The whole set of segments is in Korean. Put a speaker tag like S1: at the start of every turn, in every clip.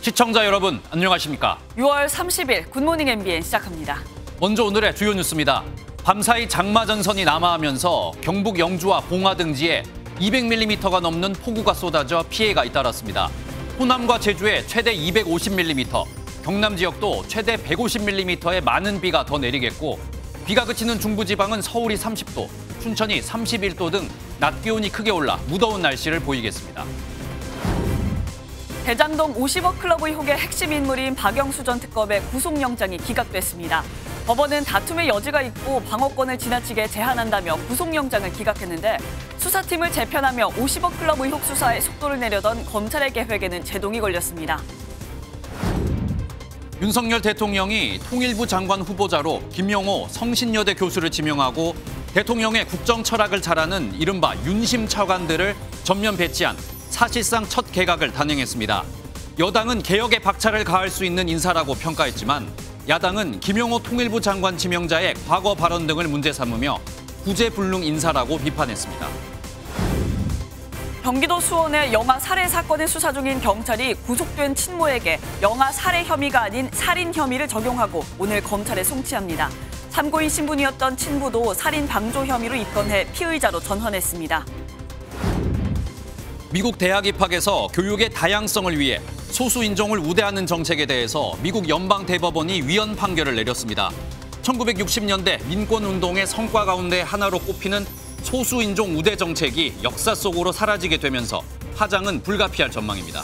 S1: 시청자 여러분, 안녕하십니까?
S2: 6월 30일 굿모닝 MBN 시작합니다.
S1: 먼저 오늘의 주요 뉴스입니다. 밤사이 장마전선이 남하하면서 경북 영주와 봉화 등지에 200mm가 넘는 폭우가 쏟아져 피해가 잇따랐습니다. 호남과 제주에 최대 250mm, 경남 지역도 최대 150mm의 많은 비가 더 내리겠고, 비가 그치는 중부지방은 서울이 30도, 춘천이 31도 등 낮 기온이 크게 올라 무더운 날씨를 보이겠습니다.
S2: 대장동 50억 클럽 의혹의 핵심 인물인 박영수 전 특검의 구속영장이 기각됐습니다. 법원은 다툼의 여지가 있고 방어권을 지나치게 제한한다며 구속영장을 기각했는데, 수사팀을 재편하며 50억 클럽 의혹 수사에 속도를 내려던 검찰의 계획에는 제동이 걸렸습니다.
S1: 윤석열 대통령이 통일부 장관 후보자로 김용호 성신여대 교수를 지명하고 대통령의 국정 철학을 잘하는 이른바 윤심 차관들을 전면 배치한 사실상 첫 개각을 단행했습니다. 여당은 개혁에 박차를 가할 수 있는 인사라고 평가했지만, 야당은 김용호 통일부 장관 지명자의 과거 발언 등을 문제 삼으며 구제불능 인사라고 비판했습니다.
S2: 경기도 수원의 영아 살해 사건의 수사 중인 경찰이 구속된 친모에게 영아 살해 혐의가 아닌 살인 혐의를 적용하고 오늘 검찰에 송치합니다. 참고인 신분이었던 친부도 살인 방조 혐의로 입건해 피의자로 전환했습니다.
S1: 미국 대학 입학에서 교육의 다양성을 위해 소수 인종을 우대하는 정책에 대해서 미국 연방대법원이 위헌 판결을 내렸습니다. 1960년대 민권운동의 성과 가운데 하나로 꼽히는 소수 인종 우대 정책이 역사 속으로 사라지게 되면서 파장은 불가피할 전망입니다.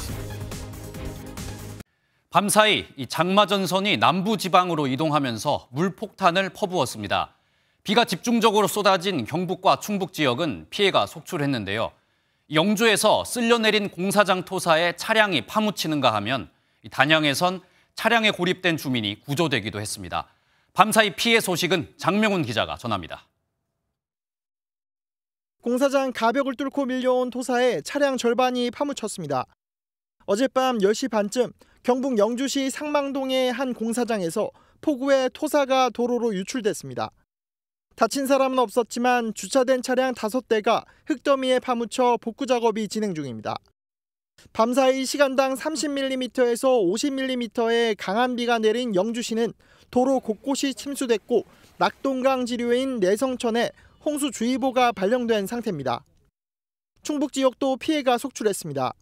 S1: 밤사이 장마전선이 남부지방으로 이동하면서 물폭탄을 퍼부었습니다. 비가 집중적으로 쏟아진 경북과 충북 지역은 피해가 속출했는데요. 영주에서 쓸려내린 공사장 토사에 차량이 파묻히는가 하면 단양에선 차량에 고립된 주민이 구조되기도 했습니다. 밤사이 피해 소식은 장명훈 기자가 전합니다.
S3: 공사장 가벽을 뚫고 밀려온 토사에 차량 절반이 파묻혔습니다. 어젯밤 10시 반쯤 경북 영주시 상망동의 한 공사장에서 폭우에 토사가 도로로 유출됐습니다. 다친 사람은 없었지만 주차된 차량 5대가 흙더미에 파묻혀 복구 작업이 진행 중입니다. 밤사이 시간당 30mm에서 50mm의 강한 비가 내린 영주시는 도로 곳곳이 침수됐고, 낙동강 지류인 내성천에 홍수주의보가 발령된 상태입니다. 충북 지역도 피해가 속출했습니다.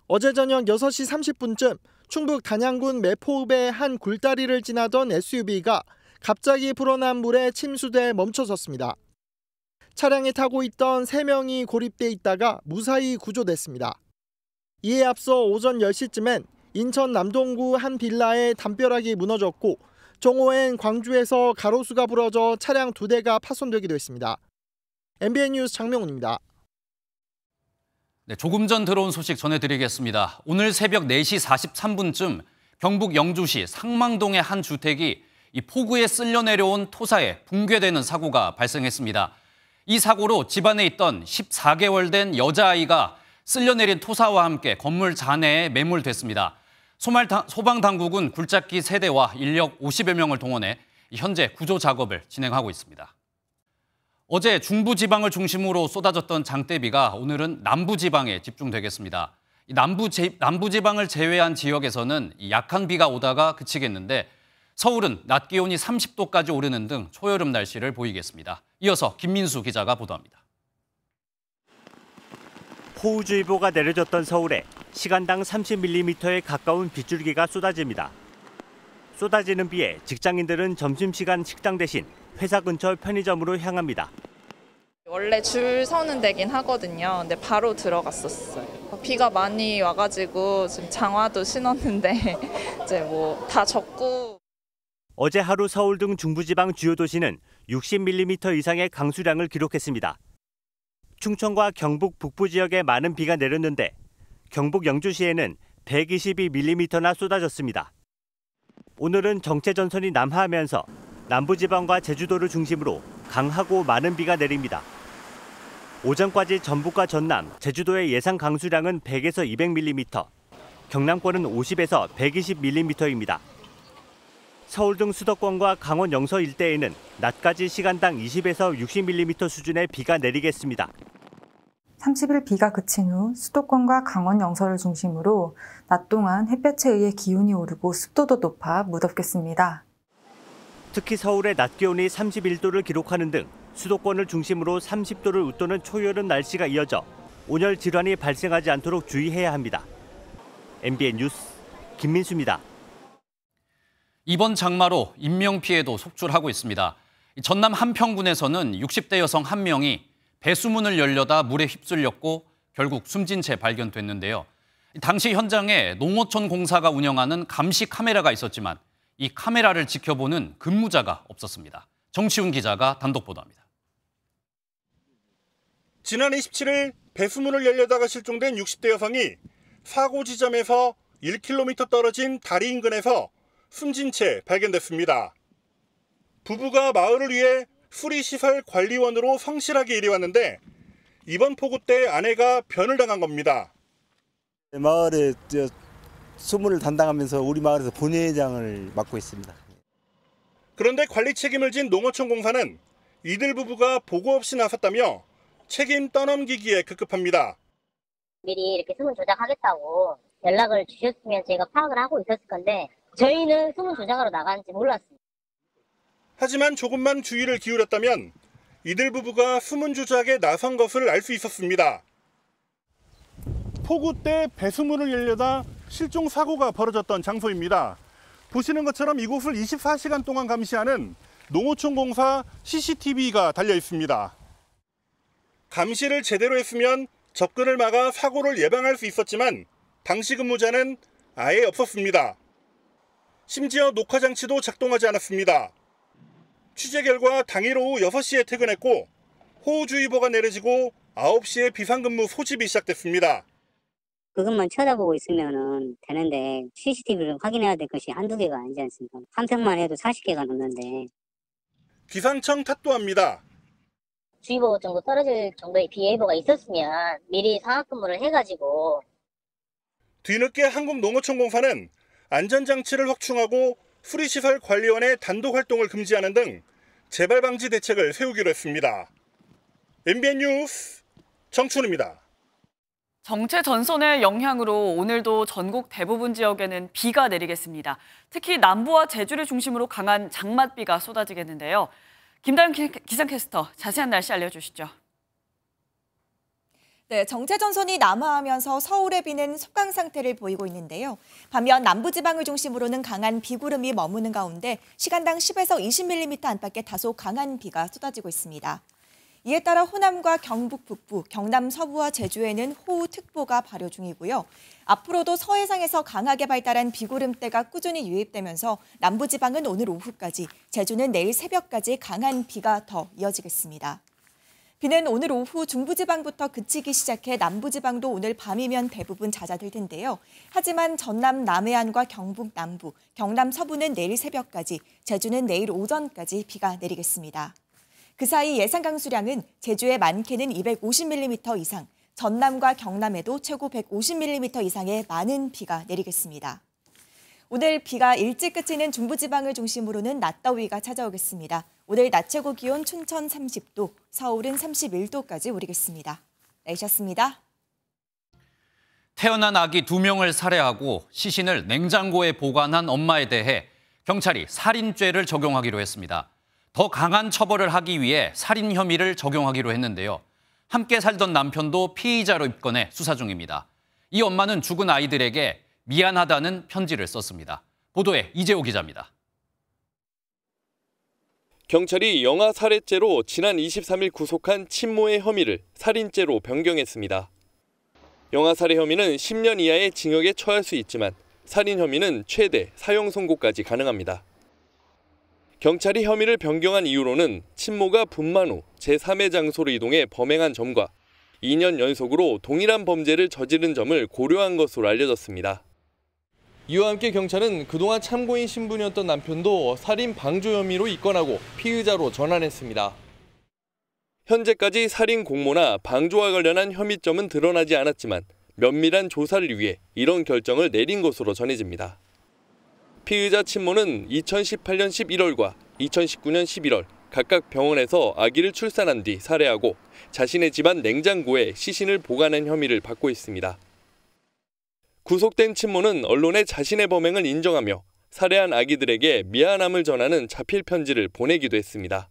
S3: 어제 저녁 6시 30분쯤 충북 단양군 매포읍의 한 굴다리를 지나던 SUV가 갑자기 불어난 물에 침수돼 멈춰섰습니다. 차량에 타고 있던 3명이 고립돼 있다가 무사히 구조됐습니다. 이에 앞서 오전 10시쯤엔 인천 남동구 한 빌라에 담벼락이 무너졌고, 정오엔 광주에서 가로수가 부러져 차량 2대가 파손되기도 했습니다. MBN 뉴스 장명훈입니다.
S1: 네, 조금 전 들어온 소식 전해드리겠습니다. 오늘 새벽 4시 43분쯤 경북 영주시 상망동의 한 주택이 이 폭우에 쓸려 내려온 토사에 붕괴되는 사고가 발생했습니다. 이 사고로 집안에 있던 14개월 된 여자아이가 쓸려 내린 토사와 함께 건물 잔해에 매몰됐습니다. 소방당국은 굴착기 3대와 인력 50여 명을 동원해 현재 구조 작업을 진행하고 있습니다. 어제 중부지방을 중심으로 쏟아졌던 장대비가 오늘은 남부지방에 집중되겠습니다. 남부지방을 제외한 지역에서는 약한 비가 오다가 그치겠는데, 서울은 낮 기온이 30도까지 오르는 등 초여름 날씨를 보이겠습니다. 이어서 김민수 기자가 보도합니다.
S4: 호우주의보가 내려졌던 서울에 시간당 30mm에 가까운 빗줄기가 쏟아집니다. 쏟아지는 비에 직장인들은 점심시간 식당 대신 회사 근처 편의점으로 향합니다.
S5: 원래 줄 서는 데긴 하거든요. 근데 바로 들어갔었어요. 비가 많이 와가지고 지금 장화도 신었는데 이제 뭐 다 젖고.
S4: 어제 하루 서울 등 중부지방 주요 도시는 60mm 이상의 강수량을 기록했습니다. 충청과 경북 북부 지역에 많은 비가 내렸는데, 경북 영주시에는 122mm나 쏟아졌습니다. 오늘은 정체전선이 남하하면서 남부지방과 제주도를 중심으로 강하고 많은 비가 내립니다. 오전까지 전북과 전남, 제주도의 예상 강수량은 100에서 200mm, 경남권은 50에서 120mm입니다. 서울 등 수도권과 강원 영서 일대에는 낮까지 시간당 20에서 60mm 수준의 비가 내리겠습니다.
S6: 30일 비가 그친 후 수도권과 강원 영서를 중심으로 낮 동안 햇볕에 의해 기온이 오르고 습도도 높아 무덥겠습니다.
S4: 특히 서울의 낮 기온이 31도를 기록하는 등 수도권을 중심으로 30도를 웃도는 초여름 날씨가 이어져 온열 질환이 발생하지 않도록 주의해야 합니다. MBN 뉴스 김민수입니다.
S1: 이번 장마로 인명피해도 속출하고 있습니다. 전남 한평군에서는 60대 여성 1명이 배수문을 열려다 물에 휩쓸렸고 결국 숨진 채 발견됐는데요. 당시 현장에 농어촌 공사가 운영하는 감시 카메라가 있었지만 이 카메라를 지켜보는 근무자가 없었습니다. 정치훈 기자가 단독 보도합니다.
S7: 지난 27일 배수문을 열려다가 실종된 60대 여성이 사고 지점에서 1km 떨어진 다리 인근에서 숨진 채 발견됐습니다. 부부가 마을을 위해 수리시설 관리원으로 성실하게 일해왔는데 이번 폭우 때 아내가 변을 당한 겁니다.
S8: 마을에 수문을 담당하면서 우리 마을에서 본회장을 맡고 있습니다.
S7: 그런데 관리 책임을 진 농어촌 공사는 이들 부부가 보고 없이 나섰다며 책임 떠넘기기에 급급합니다.
S9: 미리 이렇게 수문 조작하겠다고 연락을 주셨으면 저희가 파악을 하고 있었을 건데 저희는 수문 조작하러 나간지 몰랐습니다.
S7: 하지만 조금만 주의를 기울였다면 이들 부부가 수문 조작에 나선 것을 알 수 있었습니다. 폭우 때 배수문을 열려다 실종 사고가 벌어졌던 장소입니다. 보시는 것처럼 이곳을 24시간 동안 감시하는 농어촌 공사 CCTV가 달려 있습니다. 감시를 제대로 했으면 접근을 막아 사고를 예방할 수 있었지만 당시 근무자는 아예 없었습니다. 심지어 녹화 장치도 작동하지 않았습니다. 취재 결과 당일 오후 6시에 퇴근했고 호우주의보가 내려지고 9시에 비상근무 소집이 시작됐습니다.
S9: 그것만 쳐다보고 있으면 되는데 CCTV를 확인해야 될 것이 한두 개가 아니지 않습니까? 한 평만 해도 40개가 넘는데.
S7: 기상청 탓도 합니다.
S9: 주의보 정도 떨어질 정도의 비 예보가 있었으면 미리 상황근무를 해가지고.
S7: 뒤늦게 한국농어촌공사는 안전장치를 확충하고 수리시설 관리원의 단독 활동을 금지하는 등 재발 방지 대책을 세우기로 했습니다. MBN 뉴스 정춘우입니다.
S2: 정체 전선의 영향으로 오늘도 전국 대부분 지역에는 비가 내리겠습니다. 특히 남부와 제주를 중심으로 강한 장맛비가 쏟아지겠는데요. 김다영 기상캐스터 자세한 날씨 알려주시죠.
S10: 네, 정체전선이 남하하면서 서울의 비는 속강 상태를 보이고 있는데요. 반면 남부지방을 중심으로는 강한 비구름이 머무는 가운데 시간당 10에서 20mm 안팎의 다소 강한 비가 쏟아지고 있습니다. 이에 따라 호남과 경북 북부, 경남 서부와 제주에는 호우특보가 발효 중이고요. 앞으로도 서해상에서 강하게 발달한 비구름대가 꾸준히 유입되면서 남부지방은 오늘 오후까지, 제주는 내일 새벽까지 강한 비가 더 이어지겠습니다. 비는 오늘 오후 중부지방부터 그치기 시작해 남부지방도 오늘 밤이면 대부분 잦아들 텐데요. 하지만 전남 남해안과 경북 남부, 경남 서부는 내일 새벽까지, 제주는 내일 오전까지 비가 내리겠습니다. 그 사이 예상 강수량은 제주의 많게는 250mm 이상, 전남과 경남에도 최고 150mm 이상의 많은 비가 내리겠습니다. 오늘 비가 일찍 그치는 중부지방을 중심으로는 낮더위가 찾아오겠습니다. 오늘 낮 최고 기온 춘천 30도, 서울은 31도까지 오르겠습니다. 내셨습니다.
S1: 태어난 아기 2명을 살해하고 시신을 냉장고에 보관한 엄마에 대해 경찰이 살인죄를 적용하기로 했습니다. 더 강한 처벌을 하기 위해 살인 혐의를 적용하기로 했는데요. 함께 살던 남편도 피의자로 입건해 수사 중입니다. 이 엄마는 죽은 아이들에게 미안하다는 편지를 썼습니다. 보도에 이재호 기자입니다.
S11: 경찰이 영아 살해죄로 지난 23일 구속한 친모의 혐의를 살인죄로 변경했습니다. 영아 살해 혐의는 10년 이하의 징역에 처할 수 있지만 살인 혐의는 최대 사형 선고까지 가능합니다. 경찰이 혐의를 변경한 이유로는 친모가 분만 후 제3의 장소로 이동해 범행한 점과 2년 연속으로 동일한 범죄를 저지른 점을 고려한 것으로 알려졌습니다. 이와 함께 경찰은 그동안 참고인 신분이었던 남편도 살인 방조 혐의로 입건하고 피의자로 전환했습니다. 현재까지 살인 공모나 방조와 관련한 혐의점은 드러나지 않았지만 면밀한 조사를 위해 이런 결정을 내린 것으로 전해집니다. 피의자 친모는 2018년 11월과 2019년 11월 각각 병원에서 아기를 출산한 뒤 살해하고 자신의 집안 냉장고에 시신을 보관한 혐의를 받고 있습니다. 구속된 친모는 언론에 자신의 범행을 인정하며 살해한 아기들에게 미안함을 전하는 자필 편지를 보내기도 했습니다.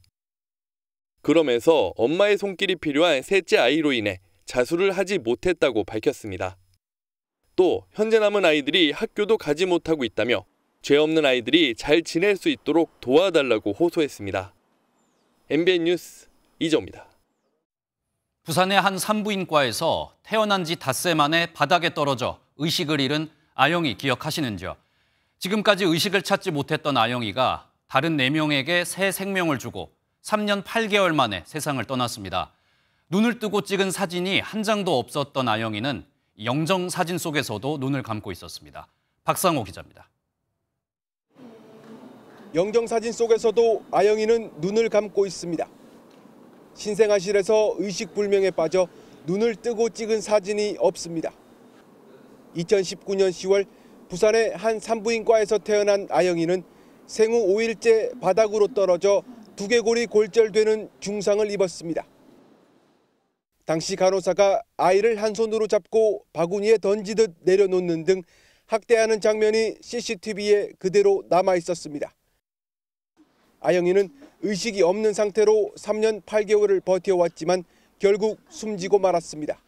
S11: 그러면서 엄마의 손길이 필요한 셋째 아이로 인해 자수를 하지 못했다고 밝혔습니다. 또 현재 남은 아이들이 학교도 가지 못하고 있다며 죄 없는 아이들이 잘 지낼 수 있도록 도와달라고 호소했습니다. MBN 뉴스 이정입니다.
S1: 부산의 한 산부인과에서 태어난 지 닷새 만에 바닥에 떨어져 의식을 잃은 아영이 기억하시는지요? 지금까지 의식을 찾지 못했던 아영이가 다른 4명에게 새 생명을 주고 3년 8개월 만에 세상을 떠났습니다. 눈을 뜨고 찍은 사진이 한 장도 없었던 아영이는 영정 사진 속에서도 눈을 감고 있었습니다. 박상호 기자입니다.
S12: 영정사진 속에서도 아영이는 눈을 감고 있습니다. 신생아실에서 의식불명에 빠져 눈을 뜨고 찍은 사진이 없습니다. 2019년 10월 부산의 한 산부인과에서 태어난 아영이는 생후 5일째 바닥으로 떨어져 두개골이 골절되는 중상을 입었습니다. 당시 간호사가 아이를 한 손으로 잡고 바구니에 던지듯 내려놓는 등 학대하는 장면이 CCTV에 그대로 남아 있었습니다. 아영이는 의식이 없는 상태로 3년 8개월을 버텨왔지만 결국 숨지고 말았습니다.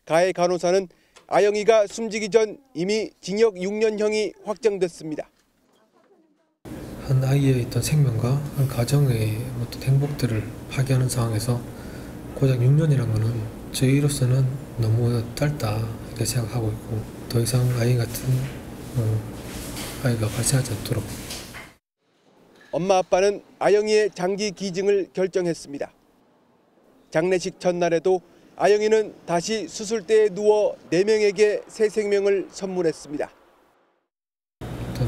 S12: 가해 간호사는 아영이가 숨지기 전 이미 징역 6년형이 확정됐습니다.
S13: 한 아이의 있던 생명과 한 가정의 어떤 행복들을 파괴하는 상황에서 고작 6년이라는 것은 저희로서는 너무 짧다 이렇게 생각하고 있고 더 이상 아이 같은 아이가 발생하지 않도록.
S12: 엄마 아빠는 아영이의 장기 기증을 결정했습니다. 장례식 전날에도 아영이는 다시 수술대에 누워 4명에게 새 생명을 선물했습니다.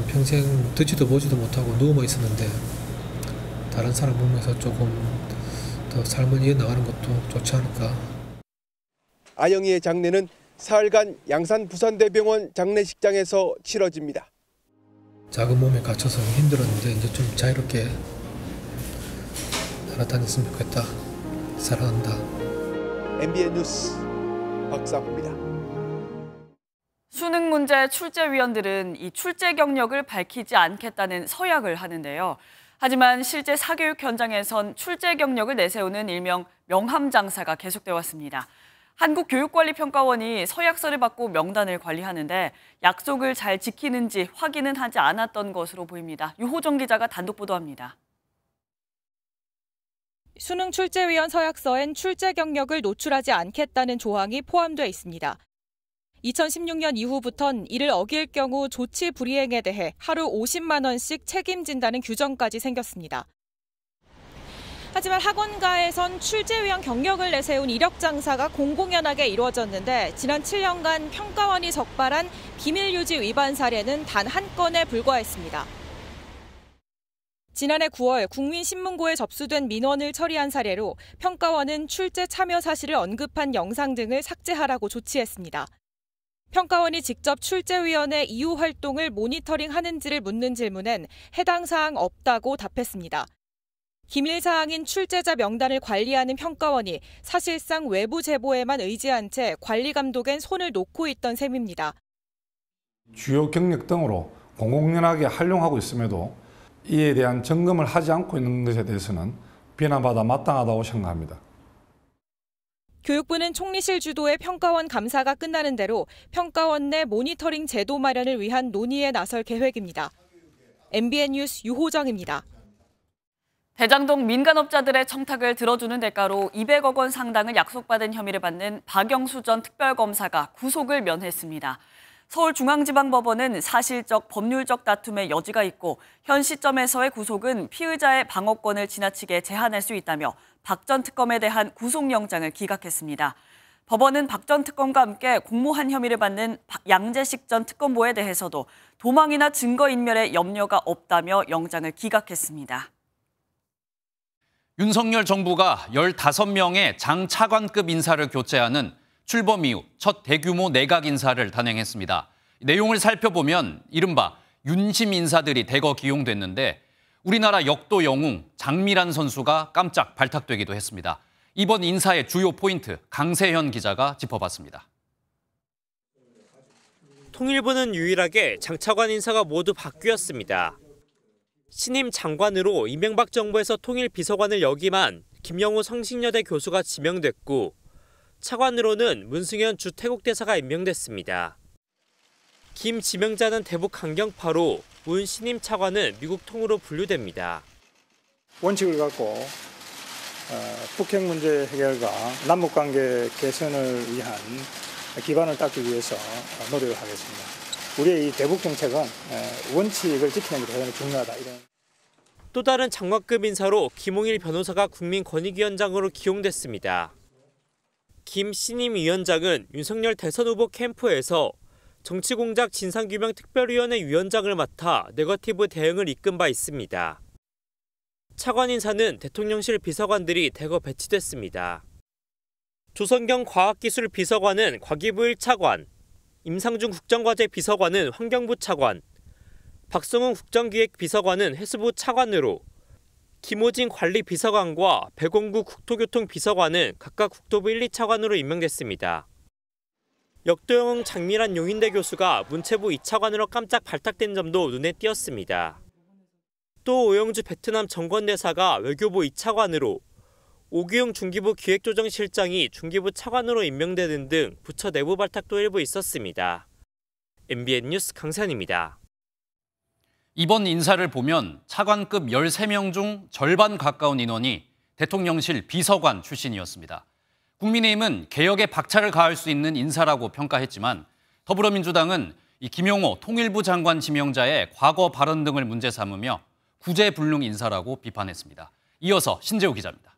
S13: 평생 듣지도 보지도 못하고 누워만 있었는데 다른 사람 보면서 조금 더 삶을 이어나가는 것도 좋지 않을까.
S12: 아영이의 장례는 사흘간 양산 부산대병원 장례식장에서 치러집니다.
S13: 작은 몸에 갇혀서 힘들었는데 이제 좀 자유롭게 날아다녔으면 좋겠다. 사랑한다.
S12: MBN 뉴스 박상호입니다.
S2: 수능 문제 출제위원들은 이 출제 경력을 밝히지 않겠다는 서약을 하는데요. 하지만 실제 사교육 현장에선 출제 경력을 내세우는 일명 명함 장사가 계속돼 왔습니다. 한국교육관리평가원이 서약서를 받고 명단을 관리하는데 약속을 잘 지키는지 확인은 하지 않았던 것으로 보입니다. 유호정 기자가 단독 보도합니다.
S14: 수능 출제위원 서약서엔 출제 경력을 노출하지 않겠다는 조항이 포함되어 있습니다. 2016년 이후부턴 이를 어길 경우 조치 불이행에 대해 하루 50만 원씩 책임진다는 규정까지 생겼습니다. 하지만 학원가에선 출제위원 경력을 내세운 이력 장사가 공공연하게 이루어졌는데 지난 7년간 평가원이 적발한 비밀유지 위반 사례는 단 한 건에 불과했습니다. 지난해 9월 국민신문고에 접수된 민원을 처리한 사례로 평가원은 출제 참여 사실을 언급한 영상 등을 삭제하라고 조치했습니다. 평가원이 직접 출제위원회 이후 활동을 모니터링하는지를 묻는 질문엔 해당 사항 없다고 답했습니다. 기밀 사항인 출제자 명단을 관리하는 평가원이 사실상 외부 제보에만 의지한 채 관리 감독엔 손을 놓고 있던 셈입니다.
S15: 주요 경력 등으로 공공연하게 활용하고 있음에도 이에 대한 점검을 하지 않고 있는 것에 대해서는 비난받아 마땅하다고 생각합니다.
S14: 교육부는 총리실 주도의 평가원 감사가 끝나는 대로 평가원 내 모니터링 제도 마련을 위한 논의에 나설 계획입니다. MBN 뉴스 유호정입니다.
S2: 대장동 민간업자들의 청탁을 들어주는 대가로 200억 원 상당을 약속받은 혐의를 받는 박영수 전 특별검사가 구속을 면했습니다. 서울중앙지방법원은 사실적, 법률적 다툼의 여지가 있고 현 시점에서의 구속은 피의자의 방어권을 지나치게 제한할 수 있다며 박 전 특검에 대한 구속영장을 기각했습니다. 법원은 박 전 특검과 함께 공모한 혐의를 받는 양재식 전 특검보에 대해서도 도망이나 증거인멸에 염려가 없다며 영장을 기각했습니다.
S1: 윤석열 정부가 15명의 장차관급 인사를 교체하는 출범 이후 첫 대규모 내각 인사를 단행했습니다. 내용을 살펴보면 이른바 윤심 인사들이 대거 기용됐는데 우리나라 역도 영웅 장미란 선수가 깜짝 발탁되기도 했습니다. 이번 인사의 주요 포인트 강세현 기자가 짚어봤습니다.
S16: 통일부는 유일하게 장차관 인사가 모두 바뀌었습니다. 신임 장관으로 이명박 정부에서 통일비서관을 역임한 김영우 성신여대 교수가 지명됐고 차관으로는 문승현 주 태국대사가 임명됐습니다. 김 지명자는 대북 강경파로 문 신임 차관은 미국 통으로 분류됩니다.
S17: 원칙을 갖고 북핵 문제 해결과 남북관계 개선을 위한 기반을 닦기 위해서 노력을 하겠습니다. 우리의 이 대북 정책은 원칙을 지키는 게 대단히 중요하다.
S16: 또 다른 장관급 인사로 김홍일 변호사가 국민권익위원장으로 기용됐습니다. 김 신임 위원장은 윤석열 대선 후보 캠프에서 정치공작 진상규명특별위원회 위원장을 맡아 네거티브 대응을 이끈 바 있습니다. 차관 인사는 대통령실 비서관들이 대거 배치됐습니다. 조선경 과학기술 비서관은 과기부 1차관, 임상중 국정과제 비서관은 환경부 차관, 박성훈 국정기획 비서관은 해수부 차관으로 김호진 관리비서관과 백원구 국토교통 비서관은 각각 국토부 1, 2차관으로 임명됐습니다. 역도영웅 장미란 용인대 교수가 문체부 2차관으로 깜짝 발탁된 점도 눈에 띄었습니다. 또 오영주 베트남 정권대사가 외교부 2차관으로 오규영 중기부 기획조정실장이 중기부 차관으로 임명되는 등 부처 내부 발탁도 일부 있었습니다. MBN 뉴스 강산입니다.
S1: 이번 인사를 보면 차관급 13명 중 절반 가까운 인원이 대통령실 비서관 출신이었습니다. 국민의힘은 개혁에 박차를 가할 수 있는 인사라고 평가했지만 더불어민주당은 이 김용호 통일부 장관 지명자의 과거 발언 등을 문제 삼으며 구제불능 인사라고 비판했습니다. 이어서 신재우 기자입니다.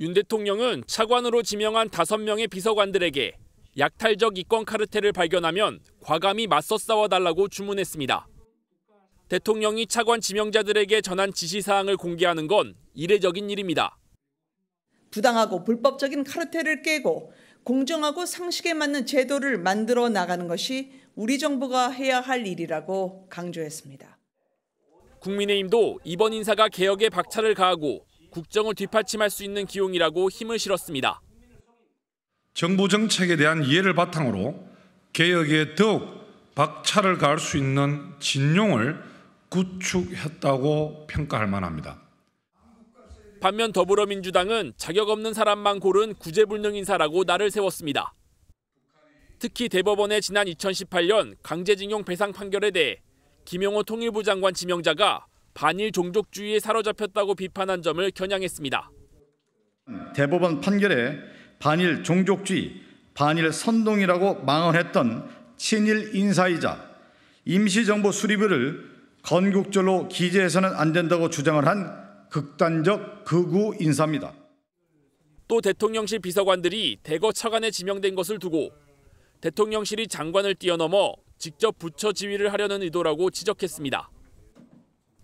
S18: 윤 대통령은 차관으로 지명한 5명의 비서관들에게 약탈적 이권 카르텔을 발견하면 과감히 맞서 싸워달라고 주문했습니다. 대통령이 차관 지명자들에게 전한 지시사항을 공개하는 건 이례적인 일입니다.
S19: 부당하고 불법적인 카르텔을 깨고 공정하고 상식에 맞는 제도를 만들어 나가는 것이 우리 정부가 해야 할 일이라고 강조했습니다.
S18: 국민의힘도 이번 인사가 개혁에 박차를 가하고 국정을 뒷받침할 수 있는 기용이라고 힘을 실었습니다.
S15: 정부 정책에 대한 이해를 바탕으로 개혁에 더욱 박차를 가할 수 있는 진용을 구축했다고 평가할 만합니다.
S18: 반면 더불어민주당은 자격 없는 사람만 고른 구제불능 인사라고 날을 세웠습니다. 특히 대법원의 지난 2018년 강제징용 배상 판결에 대해 김용호 통일부 장관 지명자가 반일 종족주의에 사로잡혔다고 비판한 점을 겨냥했습니다.
S20: 대법원 판결에 반일 종족주의, 반일 선동이라고 망언했던 친일 인사이자 임시정부 수립을 건국절로 기재해서는 안 된다고 주장을 한 극단적 극우 인사입니다.
S18: 또 대통령실 비서관들이 대거 차관에 지명된 것을 두고 대통령실이 장관을 뛰어넘어 직접 부처 지휘를 하려는 의도라고 지적했습니다.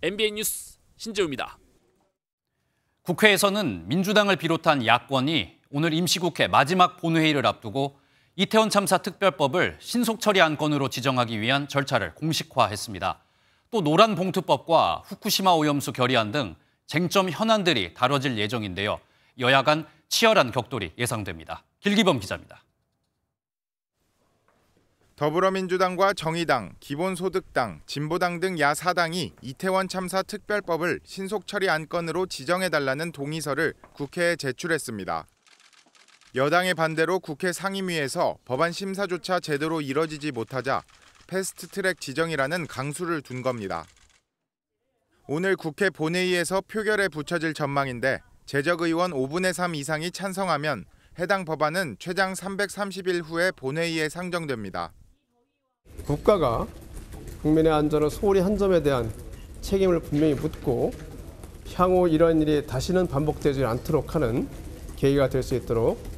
S18: MBN 뉴스 신재우입니다.
S1: 국회에서는 민주당을 비롯한 야권이 오늘 임시국회 마지막 본회의를 앞두고 이태원 참사 특별법을 신속 처리 안건으로 지정하기 위한 절차를 공식화했습니다. 또 노란봉투법과 후쿠시마 오염수 결의안 등 쟁점 현안들이 다뤄질 예정인데요. 여야 간 치열한 격돌이 예상됩니다. 길기범 기자입니다.
S21: 더불어민주당과 정의당, 기본소득당, 진보당 등 야4당이 이태원 참사 특별법을 신속 처리 안건으로 지정해달라는 동의서를 국회에 제출했습니다. 여당의 반대로 국회 상임위에서 법안 심사조차 제대로 이뤄지지 못하자 패스트트랙 지정이라는 강수를 둔 겁니다. 오늘 국회 본회의에서 표결에 붙여질 전망인데 재적의원 5분의 3 이상이 찬성하면 해당 법안은 최장 330일 후에 본회의에 상정됩니다.
S22: 국가가 국민의 안전을 소홀히 한 점에 대한 책임을 분명히 묻고 향후 이런 일이 다시는 반복되지 않도록 하는 계기가 될 수 있도록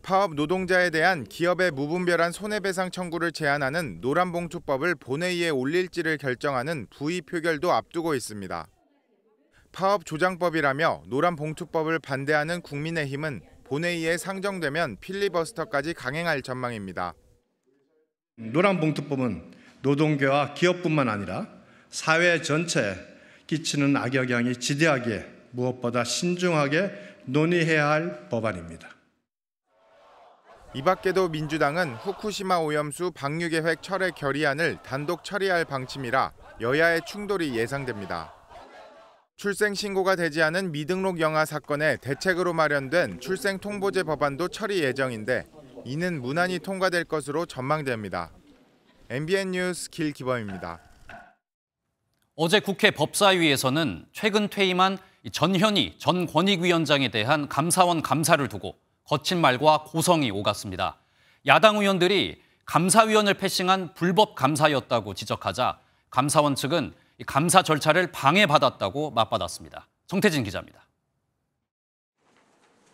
S21: 파업 노동자에 대한 기업의 무분별한 손해배상 청구를 제한하는 노란봉투법을 본회의에 올릴지를 결정하는 부의 표결도 앞두고 있습니다. 파업 조장법이라며 노란봉투법을 반대하는 국민의힘은 본회의에 상정되면 필리버스터까지 강행할 전망입니다.
S20: 노란봉투법은 노동계와 기업뿐만 아니라 사회 전체에 끼치는 악영향이 지대하기에 무엇보다 신중하게 논의해야 할 법안입니다.
S21: 이 밖에도 민주당은 후쿠시마 오염수 방류계획 철회 결의안을 단독 처리할 방침이라 여야의 충돌이 예상됩니다. 출생신고가 되지 않은 미등록 영아 사건에 대책으로 마련된 출생통보제 법안도 처리 예정인데 이는 무난히 통과될 것으로 전망됩니다. MBN 뉴스 길기범입니다.
S1: 어제 국회 법사위에서는 최근 퇴임한 전현희 전 권익위원장에 대한 감사원 감사를 두고 거친 말과 고성이 오갔습니다. 야당 의원들이 감사위원을 패싱한 불법 감사였다고 지적하자 감사원 측은 감사 절차를 방해받았다고 맞받았습니다. 정태진 기자입니다.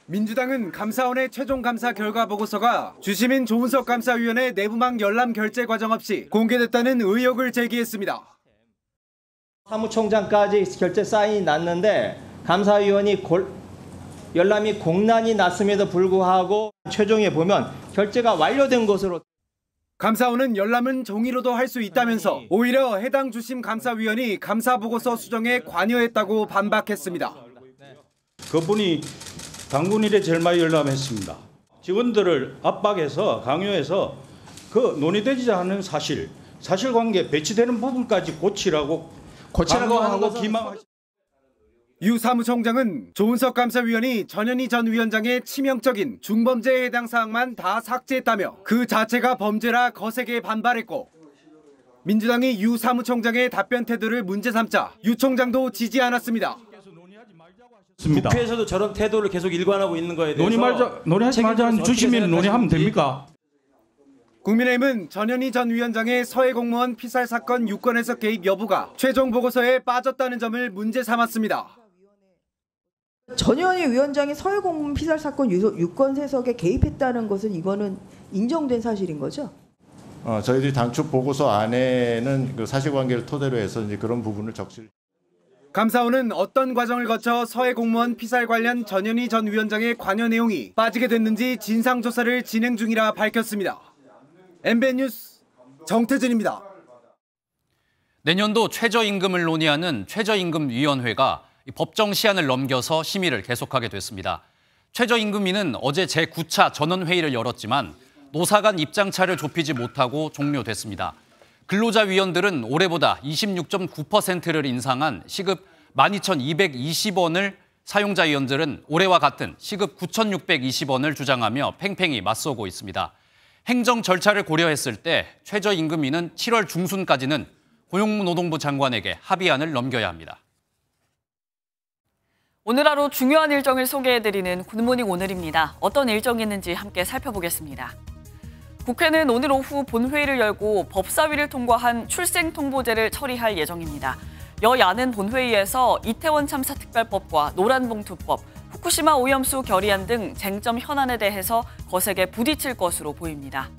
S3: 민주당은 감사원의 최종 감사 결과 보고서가 주시민 조은석 감사위원의 내부망 열람 결재 과정 없이 공개됐다는 의혹을 제기했습니다.
S5: 사무총장까지 결재 사인이 났는데 감사위원이 열람이 공란이 났음에도 불구하고 최종에 보면 결재가 완료된 것으로.
S3: 감사원은 열람은 종이로도 할 수 있다면서 오히려 해당 주심 감사위원이 감사보고서 수정에 관여했다고 반박했습니다.
S23: 그분이 당군 이래 제일 많이 열람했습니다. 직원들을 압박해서 강요해서 그 논의되지 않은 사실관계 배치되는 부분까지 고치라고 하고 기망하셨습니다.
S3: 유 사무총장은 조은석 감사위원이 전현희 전 위원장의 치명적인 중범죄에 해당 사항만 다 삭제했다며 그 자체가 범죄라 거세게 반발했고 민주당이 유 사무총장의 답변 태도를 문제 삼자 유 총장도 지지 않았습니다.
S23: 국회에서도 저런 태도를 계속 일관하고 있는 거에 대해서 논의하지 말자는 주시면 논의하면 됩니까?
S3: 국민의힘은 전현희 전 위원장의 서해 공무원 피살 사건 유권해석 개입 여부가 최종 보고서에 빠졌다는 점을 문제 삼았습니다.
S24: 전현희 위원장이 서해 공무원 피살 사건 유권 해석에 개입했다는 것은 이거는 인정된 사실인 거죠?
S25: 저희들이 당초 보고서 안에는 그 사실관계를 토대로 해서 이제 그런 부분을 적실.
S3: 감사원은 어떤 과정을 거쳐 서해 공무원 피살 관련 전현희 전 위원장의 관여 내용이 빠지게 됐는지 진상조사를 진행 중이라 밝혔습니다. MBN 뉴스 정태진입니다.
S1: 내년도 최저임금을 논의하는 최저임금위원회가 법정 시한을 넘겨서 심의를 계속하게 됐습니다. 최저임금위는 어제 제9차 전원회의를 열었지만 노사 간 입장차를 좁히지 못하고 종료됐습니다. 근로자위원들은 올해보다 26.9%를 인상한 시급 12,220원을 사용자위원들은 올해와 같은 시급 9,620원을 주장하며 팽팽히 맞서고 있습니다. 행정 절차를 고려했을 때 최저임금위는 7월 중순까지는 고용노동부 장관에게 합의안을 넘겨야 합니다.
S2: 오늘 하루 중요한 일정을 소개해드리는 굿모닝 오늘입니다. 어떤 일정이 있는지 함께 살펴보겠습니다. 국회는 오늘 오후 본회의를 열고 법사위를 통과한 출생통보제를 처리할 예정입니다. 여야는 본회의에서 이태원 참사 특별법과 노란봉투법, 후쿠시마 오염수 결의안 등 쟁점 현안에 대해서 거세게 부딪힐 것으로 보입니다.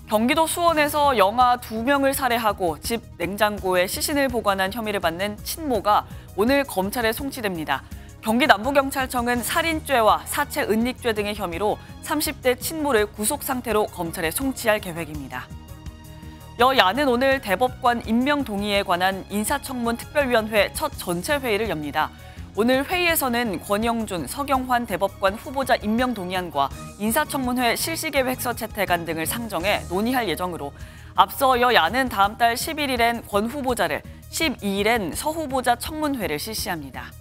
S2: 경기도 수원에서 영아 2명을 살해하고 집 냉장고에 시신을 보관한 혐의를 받는 친모가 오늘 검찰에 송치됩니다. 경기 남부경찰청은 살인죄와 사체 은닉죄 등의 혐의로 30대 친모를 구속 상태로 검찰에 송치할 계획입니다. 여야는 오늘 대법관 임명 동의에 관한 인사청문 특별위원회 첫 전체 회의를 엽니다. 오늘 회의에서는 권영준, 서경환 대법관 후보자 임명 동의안과 인사청문회 실시계획서 채택안 등을 상정해 논의할 예정으로 앞서 여야는 다음 달 11일엔 권 후보자를, 12일엔 서 후보자 청문회를 실시합니다.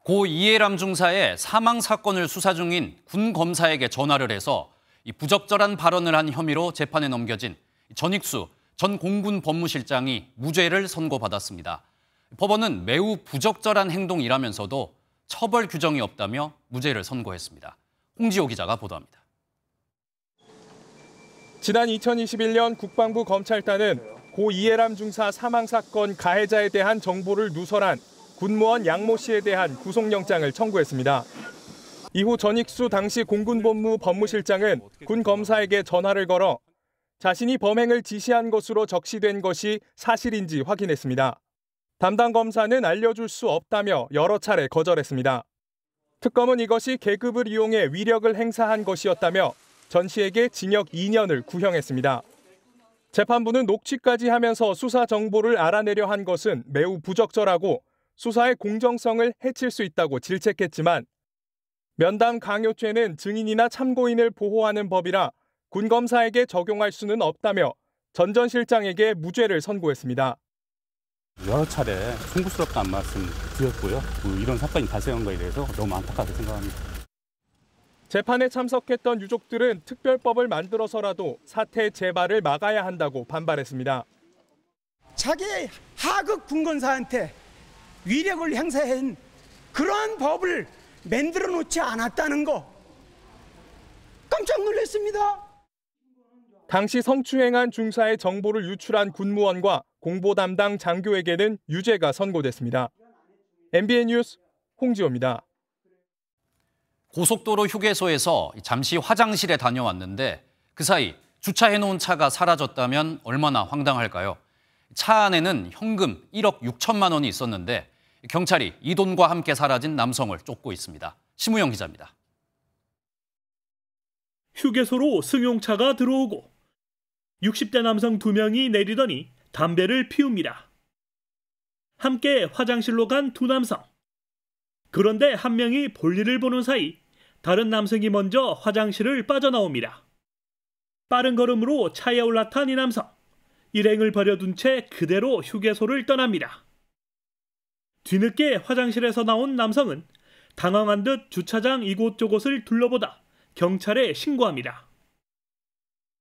S1: 고 이해람 중사의 사망 사건을 수사 중인 군 검사에게 전화를 해서 이 부적절한 발언을 한 혐의로 재판에 넘겨진 전익수 전 공군 법무실장이 무죄를 선고받았습니다. 법원은 매우 부적절한 행동이라면서도 처벌 규정이 없다며 무죄를 선고했습니다. 홍지호 기자가 보도합니다.
S26: 지난 2021년 국방부 검찰단은 고 이해람 중사 사망 사건 가해자에 대한 정보를 누설한 군무원 양모 씨에 대한 구속영장을 청구했습니다. 이후 전익수 당시 공군본부 법무실장은 군 검사에게 전화를 걸어 자신이 범행을 지시한 것으로 적시된 것이 사실인지 확인했습니다. 담당 검사는 알려줄 수 없다며 여러 차례 거절했습니다. 특검은 이것이 계급을 이용해 위력을 행사한 것이었다며 전 씨에게 징역 2년을 구형했습니다. 재판부는 녹취까지 하면서 수사 정보를 알아내려 한 것은 매우 부적절하고 수사의 공정성을 해칠 수 있다고 질책했지만 면담 강요죄는 증인이나 참고인을 보호하는 법이라 군 검사에게 적용할 수는 없다며 전 전 실장에게 무죄를 선고했습니다.
S4: 여러 차례 송구스럽다는 말씀 드렸고요. 이런 사건이 발생한 것에 대해서 너무 안타깝게 생각합니다.
S26: 재판에 참석했던 유족들은 특별법을 만들어서라도 사태 재발을 막아야 한다고 반발했습니다.
S6: 자기의 하급 군검사한테 위력을 행사한 그런 법을 만들어 놓지 않았다는 거 깜짝 놀랐습니다.
S26: 당시 성추행한 중사의 정보를 유출한 군무원과 공보 담당 장교에게는 유죄가 선고됐습니다. MBN 뉴스 홍지호입니다.
S1: 고속도로 휴게소에서 잠시 화장실에 다녀왔는데 그 사이 주차해놓은 차가 사라졌다면 얼마나 황당할까요? 차 안에는 현금 1억 6천만 원이 있었는데 경찰이 이 돈과 함께 사라진 남성을 쫓고 있습니다. 심우영 기자입니다.
S7: 휴게소로 승용차가 들어오고 60대 남성 2명이 내리더니 담배를 피웁니다. 함께 화장실로 간 두 남성. 그런데 한 명이 볼일을 보는 사이 다른 남성이 먼저 화장실을 빠져나옵니다. 빠른 걸음으로 차에 올라탄 이 남성. 일행을 버려둔 채 그대로 휴게소를 떠납니다. 뒤늦게 화장실에서 나온 남성은 당황한 듯 주차장 이곳저곳을 둘러보다 경찰에 신고합니다.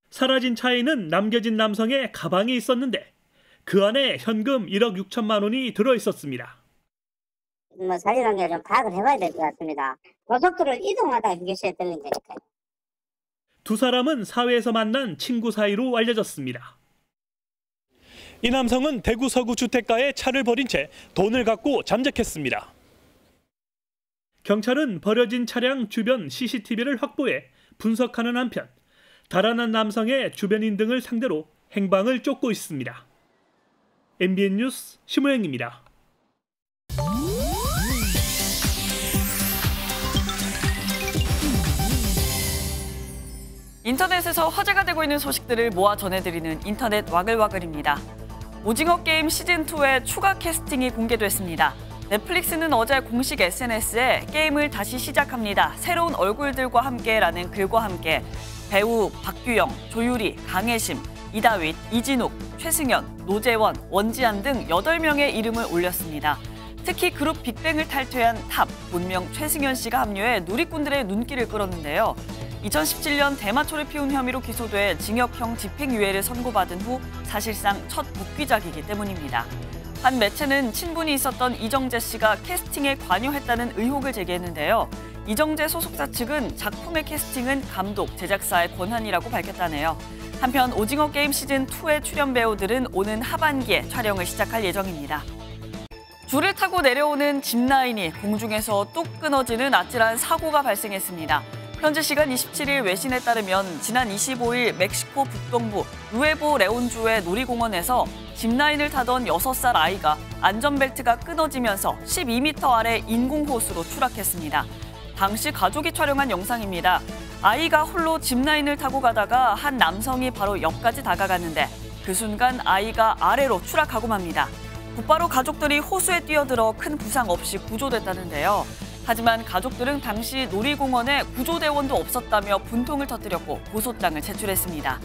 S7: 사라진 차에는 남겨진 남성의 가방이 있었는데 그 안에 현금 1억 6천만 원이 들어있었습니다.
S8: 사실관계를 좀 파악을 해봐야 될 것 같습니다. 고속도로를 이동하다가 휴게소에 들린 거니까요.
S7: 두 사람은 사회에서 만난 친구 사이로 알려졌습니다. 이 남성은 대구 서구 주택가에 차를 버린 채 돈을 갖고 잠적했습니다. 경찰은 버려진 차량 주변 CCTV를 확보해 분석하는 한편 달아난 남성의 주변인 등을 상대로 행방을 쫓고 있습니다. MBN 뉴스 심우영입니다.
S2: 인터넷에서 화제가 되고 있는 소식들을 모아 전해드리는 인터넷 와글와글입니다. 오징어 게임 시즌2의 추가 캐스팅이 공개됐습니다. 넷플릭스는 어제 공식 SNS에 게임을 다시 시작합니다. 새로운 얼굴들과 함께라는 글과 함께 배우 박규영, 조유리, 강혜심, 이다윗, 이진욱, 최승연, 노재원, 원지한 등 8명의 이름을 올렸습니다. 특히 그룹 빅뱅을 탈퇴한 탑, 본명 최승연 씨가 합류해 누리꾼들의 눈길을 끌었는데요. 2017년 대마초를 피운 혐의로 기소돼 징역형 집행유예를 선고받은 후 사실상 첫 복귀작이기 때문입니다. 한 매체는 친분이 있었던 이정재 씨가 캐스팅에 관여했다는 의혹을 제기했는데요. 이정재 소속사 측은 작품의 캐스팅은 감독, 제작사의 권한이라고 밝혔다네요. 한편 오징어 게임 시즌2의 출연 배우들은 오는 하반기에 촬영을 시작할 예정입니다. 줄을 타고 내려오는 짚라인이 공중에서 뚝 끊어지는 아찔한 사고가 발생했습니다. 현지 시간 27일 외신에 따르면 지난 25일 멕시코 북동부 누에보 레온주의 놀이공원에서 짚라인을 타던 6살 아이가 안전벨트가 끊어지면서 12m 아래 인공호수로 추락했습니다. 당시 가족이 촬영한 영상입니다. 아이가 홀로 짚라인을 타고 가다가 한 남성이 바로 옆까지 다가갔는데 그 순간 아이가 아래로 추락하고 맙니다. 곧바로 가족들이 호수에 뛰어들어 큰 부상 없이 구조됐다는데요. 하지만 가족들은 당시 놀이공원에 구조대원도 없었다며 분통을 터뜨렸고 고소장을 제출했습니다.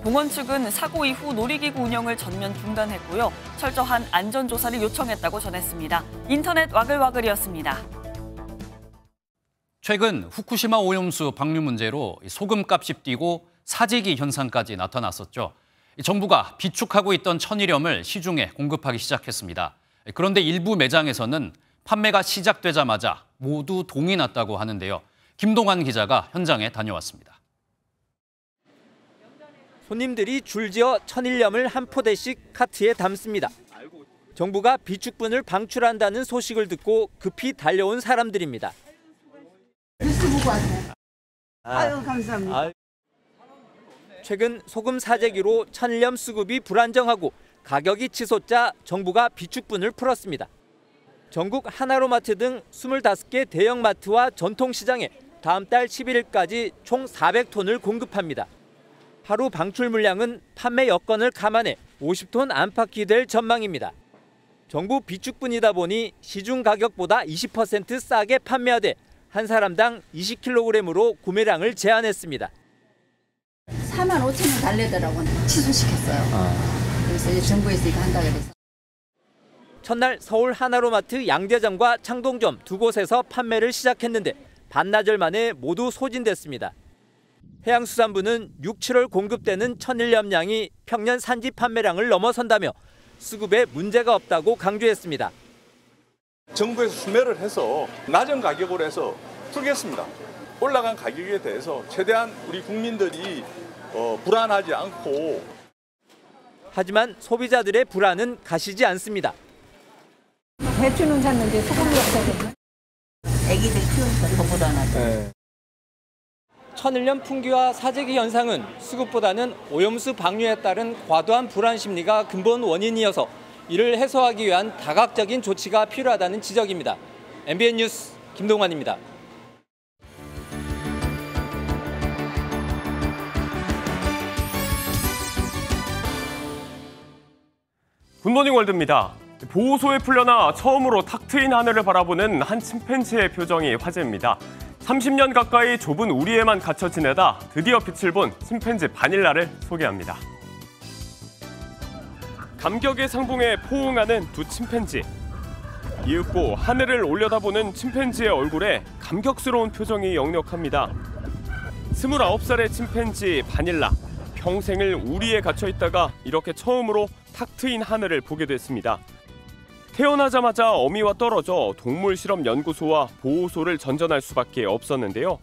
S2: 공원 측은 사고 이후 놀이기구 운영을 전면 중단했고요. 철저한 안전조사를 요청했다고 전했습니다. 인터넷 와글와글이었습니다.
S1: 최근 후쿠시마 오염수 방류 문제로 소금값이 뛰고 사재기 현상까지 나타났었죠. 정부가 비축하고 있던 천일염을 시중에 공급하기 시작했습니다. 그런데 일부 매장에서는 판매가 시작되자마자 모두 동이 났다고 하는데요. 김동환 기자가 현장에 다녀왔습니다.
S16: 손님들이 줄지어 천일염을 한 포대씩 카트에 담습니다. 정부가 비축분을 방출한다는 소식을 듣고 급히 달려온 사람들입니다.
S9: 뉴스 보고 왔어요. 아유, 감사합니다.
S16: 최근 소금 사재기로 천일염 수급이 불안정하고 가격이 치솟자 정부가 비축분을 풀었습니다. 전국 하나로마트 등 25개 대형마트와 전통시장에 다음 달 11일까지 총 400톤을 공급합니다.
S10: 하루 방출 물량은 판매 여건을 감안해 50톤 안팎이 될 전망입니다. 정부 비축분이다 보니 시중 가격보다 20% 싸게 판매하되 한 사람당 20kg으로 구매량을 제한했습니다.
S9: 45,000원 달래더라고요. 취소시켰어요. 그래서 이제 정부에서 이거 한다 그래서.
S10: 첫날 서울 하나로마트 양대점과 창동점 두 곳에서 판매를 시작했는데 반나절 만에 모두 소진됐습니다. 해양수산부는 6, 7월 공급되는 천일염량이 평년 산지 판매량을 넘어선다며 수급에 문제가 없다고 강조했습니다.
S11: 정부에서 수매를 해서 낮은 가격으로 해서 풀겠습니다. 올라간 가격에 대해서 최대한 우리 국민들이 불안하지 않고.
S10: 하지만 소비자들의 불안은 가시지 않습니다.
S9: 배추는 샀는데 소금이 없어졌나? 애기들 키우니까 더 불안하죠. 네.
S10: 천일염 풍기와 사재기 현상은 수급보다는 오염수 방류에 따른 과도한 불안 심리가 근본 원인이어서 이를 해소하기 위한 다각적인 조치가 필요하다는 지적입니다. MBN 뉴스 김동환입니다.
S12: 굿모닝 월드입니다. 보호소에 풀려나 처음으로 탁 트인 하늘을 바라보는 한 침팬지의 표정이 화제입니다. 30년 가까이 좁은 우리에만 갇혀 지내다 드디어 빛을 본 침팬지 바닐라를 소개합니다. 감격의 상봉에 포옹하는 두 침팬지. 이윽고 하늘을 올려다보는 침팬지의 얼굴에 감격스러운 표정이 역력합니다. 29살의 침팬지 바닐라. 평생을 우리에 갇혀 있다가 이렇게 처음으로 탁 트인 하늘을 보게 됐습니다. 태어나자마자 어미와 떨어져 동물실험연구소와 보호소를 전전할 수밖에 없었는데요.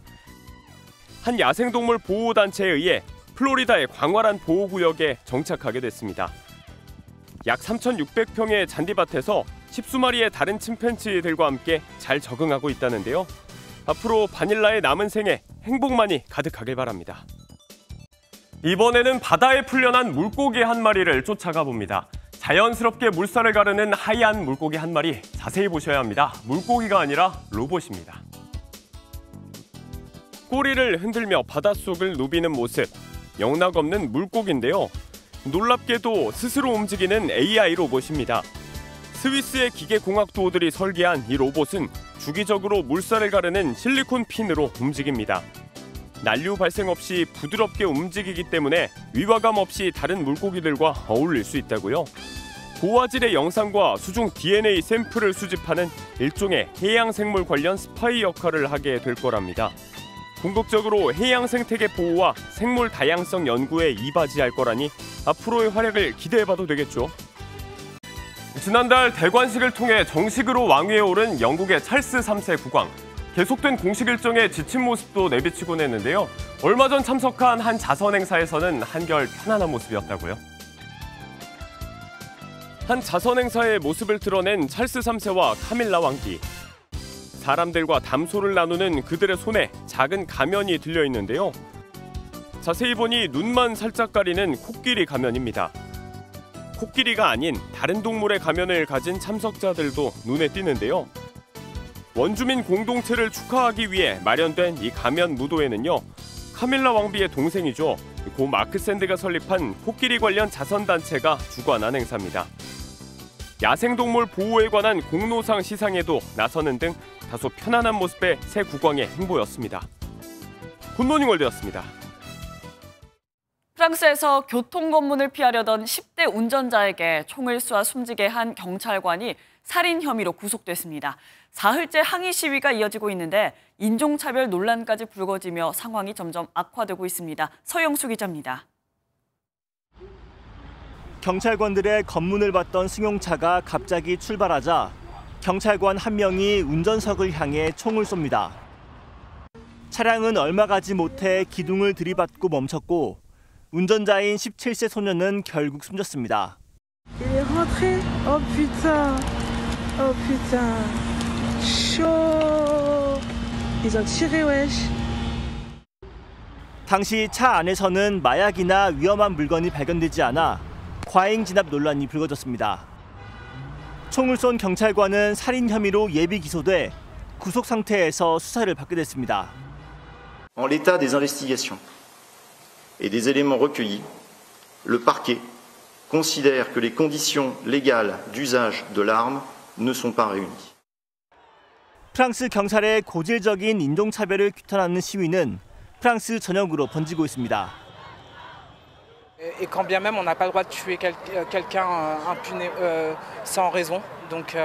S12: 한 야생동물 보호단체에 의해 플로리다의 광활한 보호구역에 정착하게 됐습니다. 약 3,600평의 잔디밭에서 10수마리의 다른 침팬지들과 함께 잘 적응하고 있다는데요. 앞으로 바닐라의 남은 생에 행복만이 가득하길 바랍니다. 이번에는 바다에 풀려난 물고기 한 마리를 쫓아가 봅니다. 자연스럽게 물살을 가르는 하얀 물고기 한 마리, 자세히 보셔야 합니다. 물고기가 아니라 로봇입니다. 꼬리를 흔들며 바닷속을 누비는 모습, 영락없는 물고기인데요. 놀랍게도 스스로 움직이는 AI 로봇입니다. 스위스의 기계공학도들이 설계한 이 로봇은 주기적으로 물살을 가르는 실리콘 핀으로 움직입니다. 난류 발생 없이 부드럽게 움직이기 때문에 위화감 없이 다른 물고기들과 어울릴 수 있다고요. 고화질의 영상과 수중 DNA 샘플을 수집하는 일종의 해양생물 관련 스파이 역할을 하게 될 거랍니다. 궁극적으로 해양 생태계 보호와 생물 다양성 연구에 이바지할 거라니 앞으로의 활약을 기대해봐도 되겠죠. 지난달 대관식을 통해 정식으로 왕위에 오른 영국의 찰스 3세 국왕. 계속된 공식 일정에 지친 모습도 내비치곤 했는데요. 얼마 전 참석한 한 자선 행사에서는 한결 편안한 모습이었다고요. 한 자선 행사의 모습을 드러낸 찰스 3세와 카밀라 왕비. 사람들과 담소를 나누는 그들의 손에 작은 가면이 들려 있는데요. 자세히 보니 눈만 살짝 가리는 코끼리 가면입니다. 코끼리가 아닌 다른 동물의 가면을 가진 참석자들도 눈에 띄는데요. 원주민 공동체를 축하하기 위해 마련된 이 가면 무도회는요. 카밀라 왕비의 동생이죠. 고 마크 샌드가 설립한 코끼리 관련 자선단체가 주관한 행사입니다. 야생동물 보호에 관한 공로상 시상에도 나서는 등 다소 편안한 모습의 새 국왕의 행보였습니다. 굿모닝 월드였습니다.
S2: 프랑스에서 교통검문을 피하려던 10대 운전자에게 총을 쏘아 숨지게 한 경찰관이 살인 혐의로 구속됐습니다. 사흘째 항의 시위가 이어지고 있는데 인종차별 논란까지 불거지며 상황이 점점 악화되고 있습니다. 서영수 기자입니다.
S13: 경찰관들의 검문을 받던 승용차가 갑자기 출발하자 경찰관 한 명이 운전석을 향해 총을 쏩니다. 차량은 얼마 가지 못해 기둥을 들이받고 멈췄고 운전자인 17세 소년은 결국 숨졌습니다.
S9: Il est rentré. Oh putain. Oh putain. Chaud. Ils ont tiré, wesh.
S13: 당시 차 안에서는 마약이나 위험한 물건이 발견되지 않아 과잉 진압 논란이 불거졌습니다. 총을 쏜 경찰관은 살인 혐의로 예비 기소돼 구속 상태에서 수사를 받게 됐습니다.
S14: En l'état des investigations, et des éléments recueillis, le parquet considère que les conditions légales d'usage de l'arme ne sont pas réunies.
S13: 프랑스 경찰의 고질적인 인종차별을 규탄하는 시위는 프랑스 전역으로 번지고 있습니다.
S15: Et quand bien même on n'a pas le droit de tuer quelqu'un sans raison. Donc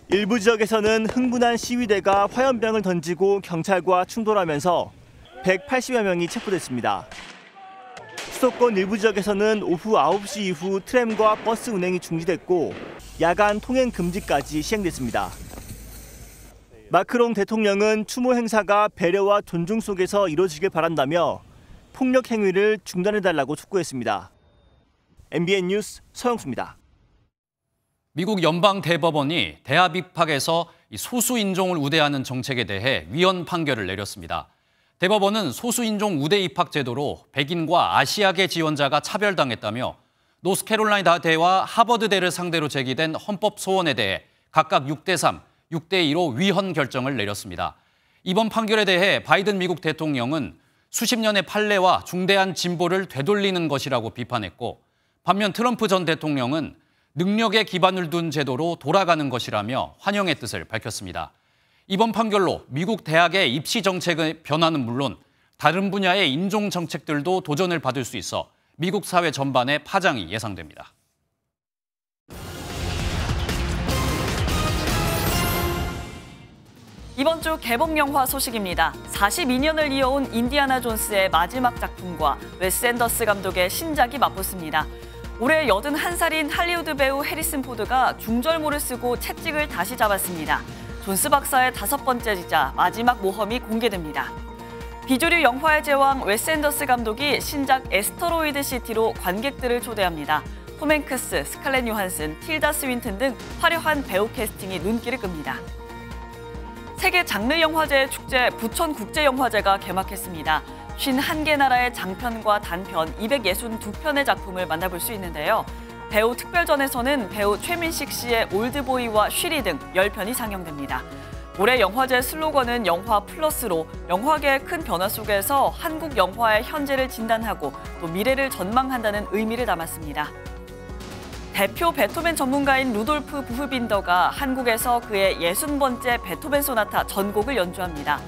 S13: 일부 지역에서는 흥분한 시위대가 화염병을 던지고 경찰과 충돌하면서 180여 명이 체포됐습니다. 수도권 일부 지역에서는 오후 9시 이후 트램과 버스 운행이 중지됐고 야간 통행 금지까지 시행됐습니다. 마크롱 대통령은 추모 행사가 배려와 존중 속에서 이루어지길 바란다며 폭력 행위를 중단해달라고 촉구했습니다. MBN 뉴스 서영수입니다.
S1: 미국 연방대법원이 대합 입학에서 소수인종을 우대하는 정책에 대해 위헌 판결을 내렸습니다. 대법원은 소수인종 우대 입학 제도로 백인과 아시아계 지원자가 차별당했다며 노스캐롤라이나 대와 하버드대를 상대로 제기된 헌법 소원에 대해 각각 6대3, 6대2로 위헌 결정을 내렸습니다. 이번 판결에 대해 바이든 미국 대통령은 수십 년의 판례와 중대한 진보를 되돌리는 것이라고 비판했고, 반면 트럼프 전 대통령은 능력에 기반을 둔 제도로 돌아가는 것이라며 환영의 뜻을 밝혔습니다. 이번 판결로 미국 대학의 입시 정책의 변화는 물론 다른 분야의 인종 정책들도 도전을 받을 수 있어 미국 사회 전반에 파장이 예상됩니다.
S2: 이번 주 개봉 영화 소식입니다. 42년을 이어온 인디아나 존스의 마지막 작품과 웨스 앤더스 감독의 신작이 맞붙습니다. 올해 81살인 할리우드 배우 해리슨 포드가 중절모를 쓰고 채찍을 다시 잡았습니다. 존스 박사의 5번째이자 마지막 모험이 공개됩니다. 비주류 영화의 제왕 웨스 앤더스 감독이 신작 애스터로이드 시티로 관객들을 초대합니다. 톰 행크스, 스칼렛 요한슨, 틸다 스윈튼 등 화려한 배우 캐스팅이 눈길을 끕니다. 세계 장르 영화제의 축제 부천국제영화제가 개막했습니다. 51개 나라의 장편과 단편 262편의 작품을 만나볼 수 있는데요. 배우 특별전에서는 배우 최민식 씨의 올드보이와 쉬리 등 10편이 상영됩니다. 올해 영화제 슬로건은 영화 플러스로 영화계의 큰 변화 속에서 한국 영화의 현재를 진단하고 또 미래를 전망한다는 의미를 담았습니다. 대표 베토벤 전문가인 루돌프 부흐빈더가 한국에서 그의 60번째 베토벤 소나타 전곡을 연주합니다.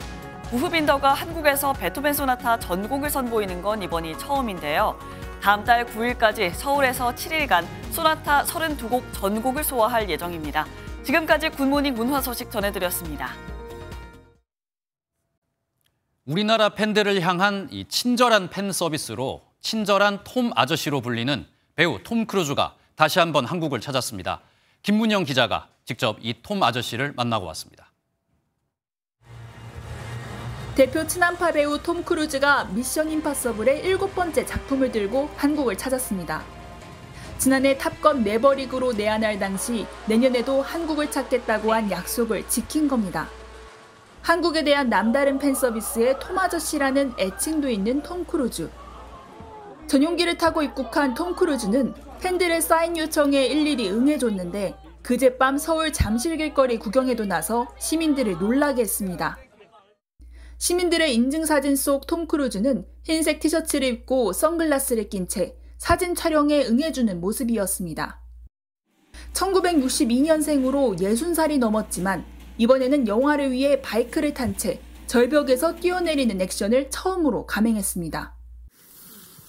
S2: 부흐빈더가 한국에서 베토벤 소나타 전곡을 선보이는 건 이번이 처음인데요. 다음 달 9일까지 서울에서 7일간 소나타 32곡 전곡을 소화할 예정입니다. 지금까지 굿모닝 문화 소식 전해드렸습니다.
S1: 우리나라 팬들을 향한 이 친절한 팬 서비스로 친절한 톰 아저씨로 불리는 배우 톰 크루즈가 다시 한번 한국을 찾았습니다. 김문영 기자가 직접 이 톰 아저씨를 만나고 왔습니다.
S17: 대표 친한파 배우 톰 크루즈가 미션 임파서블의 7번째 작품을 들고 한국을 찾았습니다. 지난해 탑건 매버릭으로 내한할 당시 내년에도 한국을 찾겠다고 한 약속을 지킨 겁니다. 한국에 대한 남다른 팬 서비스에 톰 아저씨라는 애칭도 있는 톰 크루즈. 전용기를 타고 입국한 톰 크루즈는 팬들의 사인 요청에 일일이 응해줬는데 그젯밤 서울 잠실길거리 구경에도 나서 시민들을 놀라게 했습니다. 시민들의 인증사진 속 톰 크루즈는 흰색 티셔츠를 입고 선글라스를 낀 채 사진 촬영에 응해주는 모습이었습니다. 1962년생으로 60살이 넘었지만 이번에는 영화를 위해 바이크를 탄 채 절벽에서 뛰어내리는 액션을 처음으로 감행했습니다.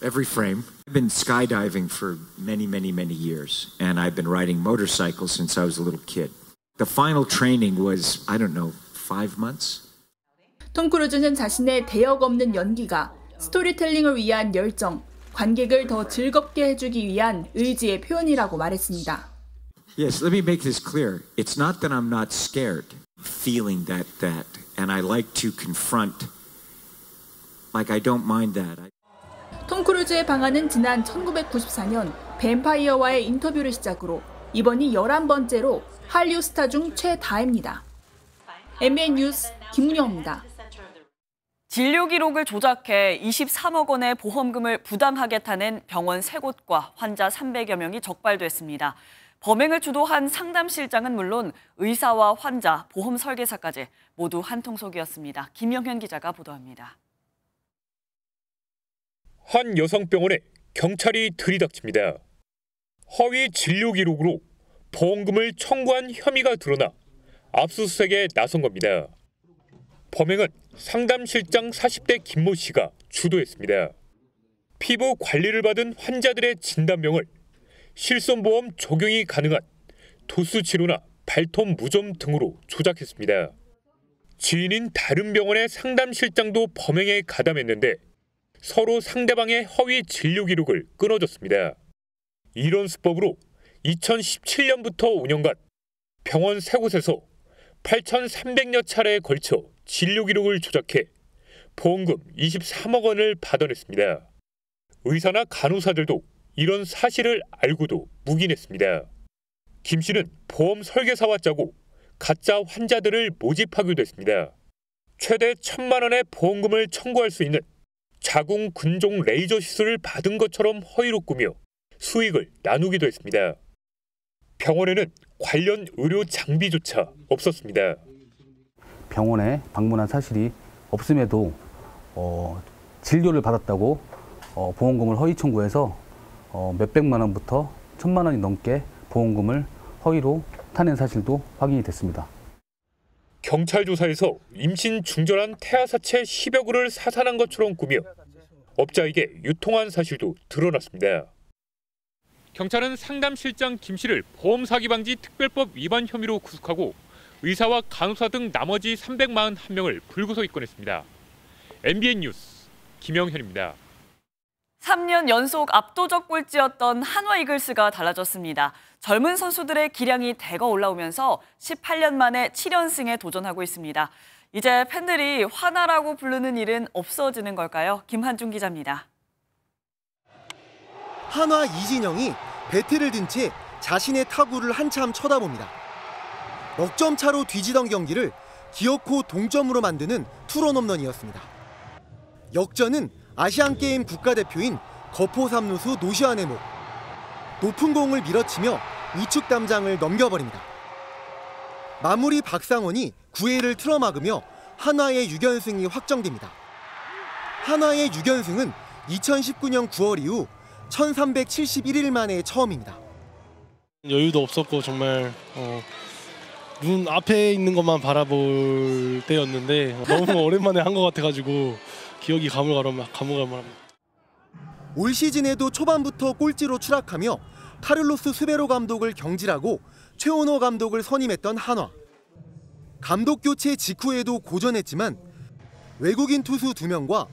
S18: Every frame. I've been skydiving for many years, and I've been riding motorcycles since I was a little kid. The final training was, I don't know, 5 months?
S17: 톰 크루즈는 자신의 대역 없는 연기가 스토리텔링을 위한 열정, 관객을 더 즐겁게 해주기 위한 의지의 표현이라고 말했습니다.
S18: Yes, let me make this clear. It's not that I'm not scared, feeling that, and I like to confront, like I don't mind that.
S17: 톰 크루즈의 방안은 지난 1994년 뱀파이어와의 인터뷰를 시작으로 이번이 11번째로 한류 스타 중 최다입니다. MBN 뉴스 김문영입니다.
S2: 진료 기록을 조작해 23억 원의 보험금을 부담하겠다는 병원 3곳과 환자 300여 명이 적발됐습니다. 범행을 주도한 상담실장은 물론 의사와 환자, 보험 설계사까지 모두 한통속이었습니다. 김영현 기자가 보도합니다.
S5: 한 여성병원에 경찰이 들이닥칩니다. 허위 진료 기록으로 보험금을 청구한 혐의가 드러나 압수수색에 나선 겁니다. 범행은 상담실장 40대 김모 씨가 주도했습니다. 피부 관리를 받은 환자들의 진단명을 실손보험 적용이 가능한 도수치료나 발톱 무좀 등으로 조작했습니다. 지인인 다른 병원의 상담실장도 범행에 가담했는데 서로 상대방의 허위 진료 기록을 끊어줬습니다. 이런 수법으로 2017년부터 5년간 병원 3곳에서 8,300여 차례에 걸쳐 진료 기록을 조작해 보험금 23억 원을 받아냈습니다. 의사나 간호사들도 이런 사실을 알고도 묵인했습니다. 김 씨는 보험 설계사와 짜고 가짜 환자들을 모집하기도 했습니다. 최대 1,000만 원의 보험금을 청구할 수 있는 자궁 근종 레이저 시술을 받은 것처럼 허위로 꾸며 수익을 나누기도 했습니다. 병원에는 관련 의료 장비조차 없었습니다.
S19: 병원에 방문한 사실이 없음에도 진료를 받았다고 보험금을 허위 청구해서 몇백만 원부터 1,000만 원이 넘게 보험금을 허위로 타낸 사실도 확인이 됐습니다.
S5: 경찰 조사에서 임신 중절한 태아사체 10여 구를 사산한 것처럼 꾸며 업자에게 유통한 사실도 드러났습니다. 경찰은 상담실장 김 씨를 보험사기방지 특별법 위반 혐의로 구속하고 의사와 간호사 등 나머지 341명을 불구속 입건했습니다. MBN 뉴스 김영현입니다.
S2: 3년 연속 압도적 꼴찌였던 한화 이글스가 달라졌습니다. 젊은 선수들의 기량이 대거 올라오면서 18년 만에 7연승에 도전하고 있습니다. 이제 팬들이 화나라고 부르는 일은 없어지는 걸까요? 김한중 기자입니다.
S20: 한화 이진영이 배트를 든 채 자신의 타구를 한참 쳐다봅니다. 넉 점 차로 뒤지던 경기를 기어코 동점으로 만드는 투런 홈런이었습니다. 역전은 아시안게임 국가대표인 거포 3루수 노시안의 목. 높은 공을 밀어치며 우측 담장을 넘겨버립니다. 마무리 박상원이 9회를 틀어막으며 한화의 6연승이 확정됩니다. 한화의 6연승은 2019년 9월 이후 1371일 만에 처음입니다.
S21: 여유도 없었고 정말 눈 앞에 있는 것만 바라볼 때였는데 너무 오랜만에 한 것 같아가지고 기억이 가물가물합니다.
S20: 올 시즌에도 초반부터 꼴찌로 추락하며 카를로스 스베로 감독을 경질하고 최원호 감독을 선임했던 한화. 감독 교체 직후에도 고전했지만 외국인 투수 2명과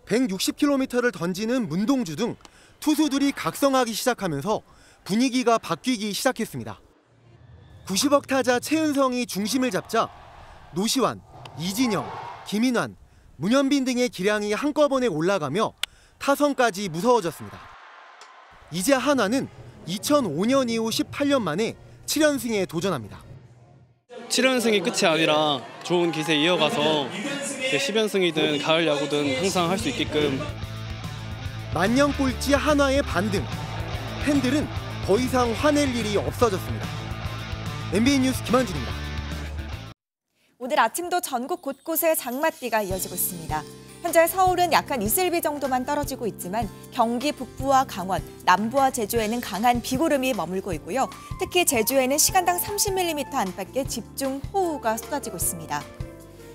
S20: 160km를 던지는 문동주 등 투수들이 각성하기 시작하면서 분위기가 바뀌기 시작했습니다. 90억 타자 최은성이 중심을 잡자 노시환, 이진영, 김인환, 문현빈 등의 기량이 한꺼번에 올라가며 타선까지 무서워졌습니다. 이제 한화는 2005년 이후 18년 만에 7연승에 도전합니다.
S22: 7연승이 끝이 아니라 좋은 기세 이어가서 10연승이든 가을 야구든 항상 할 수 있게끔.
S20: 만년 꼴찌 한화의 반등. 팬들은 더 이상 화낼 일이 없어졌습니다. MBN 뉴스 김한준입니다.
S23: 오늘 아침도 전국 곳곳에 장맛비가 이어지고 있습니다. 현재 서울은 약한 이슬비 정도만 떨어지고 있지만 경기 북부와 강원, 남부와 제주에는 강한 비구름이 머물고 있고요. 특히 제주에는 시간당 30mm 안팎의 집중 호우가 쏟아지고 있습니다.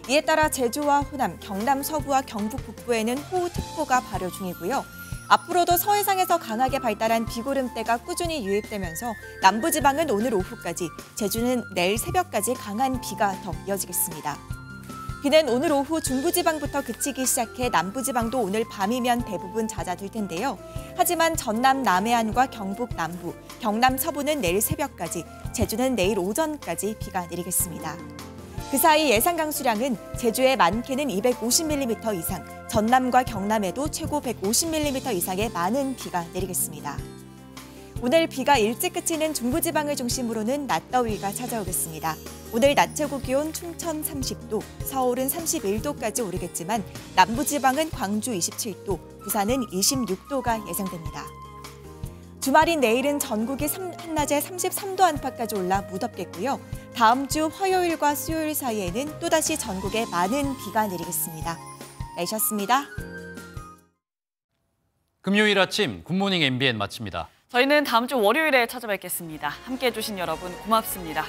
S23: 이에 따라 제주와 호남, 경남 서부와 경북 북부에는 호우특보가 발효 중이고요. 앞으로도 서해상에서 강하게 발달한 비구름대가 꾸준히 유입되면서 남부지방은 오늘 오후까지, 제주는 내일 새벽까지 강한 비가 더 이어지겠습니다. 비는 오늘 오후 중부지방부터 그치기 시작해 남부지방도 오늘 밤이면 대부분 잦아들 텐데요. 하지만 전남 남해안과 경북 남부, 경남 서부는 내일 새벽까지, 제주는 내일 오전까지 비가 내리겠습니다. 그 사이 예상 강수량은 제주의 많게는 250mm 이상, 전남과 경남에도 최고 150mm 이상의 많은 비가 내리겠습니다. 오늘 비가 일찍 그치는 중부지방을 중심으로는 낮더위가 찾아오겠습니다. 오늘 낮 최고 기온 춘천 30도, 서울은 31도까지 오르겠지만 남부지방은 광주 27도, 부산은 26도가 예상됩니다. 주말인 내일은 전국이 한낮에 33도 안팎까지 올라 무덥겠고요. 다음 주 화요일과 수요일 사이에는 또다시 전국에 많은 비가 내리겠습니다. 날씨였습니다.
S1: 금요일 아침 굿모닝 MBN 마칩니다.
S2: 저희는 다음 주 월요일에 찾아뵙겠습니다. 함께해 주신 여러분 고맙습니다.